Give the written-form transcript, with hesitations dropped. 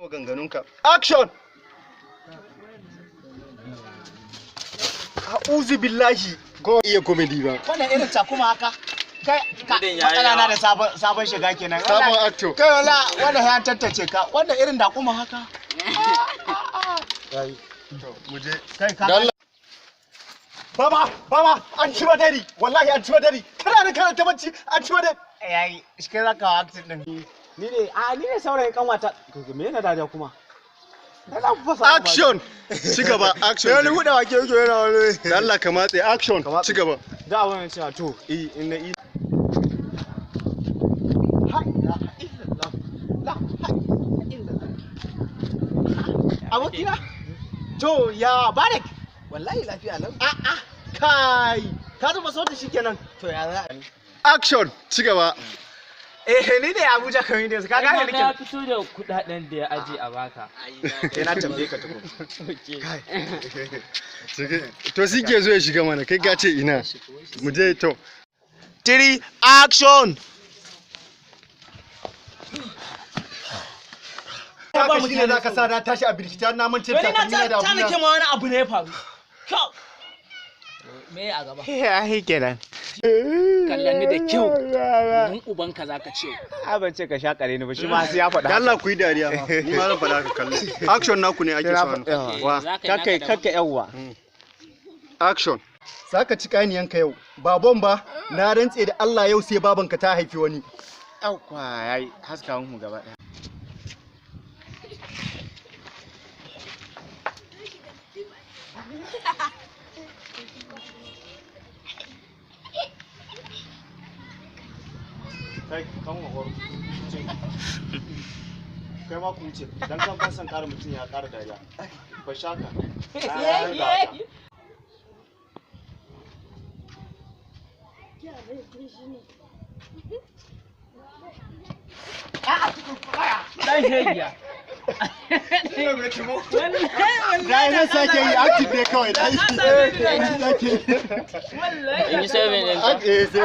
Maganganunka. Action! A'udhu billahi. Go iya comedy ba. Wannan irin takuma haka. Kai matsala na da sabon shiga kenan. Sabon acto. Kai wala wanda ya tantace ka. Wannan irin dakuma haka. Yayi. To mu je. Kai ka. Baba, an ci madari. Wallahi an ci madari. Kana ta bacci an ci madari. Yayi, shi kai zaka wa acting din. Ni ne saurayin kanwata. Me yana dariya kuma? Action! Ci gaba, action. Wani huda wake yake yana wani. Da Allah ka matse action. Ci gaba. Da wannan cewa to, in na yi. Abokina? To, ya Barek? Wallahi lafiya lau. Kai! Ka zuba sautin shi kenan. To ya za a yi? Action! Ci gaba. Ni ne Abuja Comedians. Ka gane nake. Ka fito da kudaden da ya aje a baka. Sai na tambaye ka tukun. To shi ke zo ya shiga mana kai ka ce ina. Mu je to. 3 action. Ba mu ne zaka sa na tashi a birkita na mance ta kan da ta nake ma wani abu ne ya faru. Me a gaba? Ya kenan. Kallon ni da kyau. Mun ubanka zaka ce. Ban ce ka shakare ni ba shi ma sai ya faɗa. Allah ku yi dariya ma. Ni ma zan faɗa ka kalle. Action naku ne ake so. Wa kakka yawa. Action. Saka ci kaniyanka yau. Babon ba na rantse da Allah yau sai babanka ta haifi wani. Yauwa yayi haska mu gaba daya. Kai kan wahoro kai ma ku wuce dan kan san ƙara mutum ya ƙara dariya ba shaka Dan hegiya. Dai na sake yi active ne kawai dai. Wallahi. In yi 7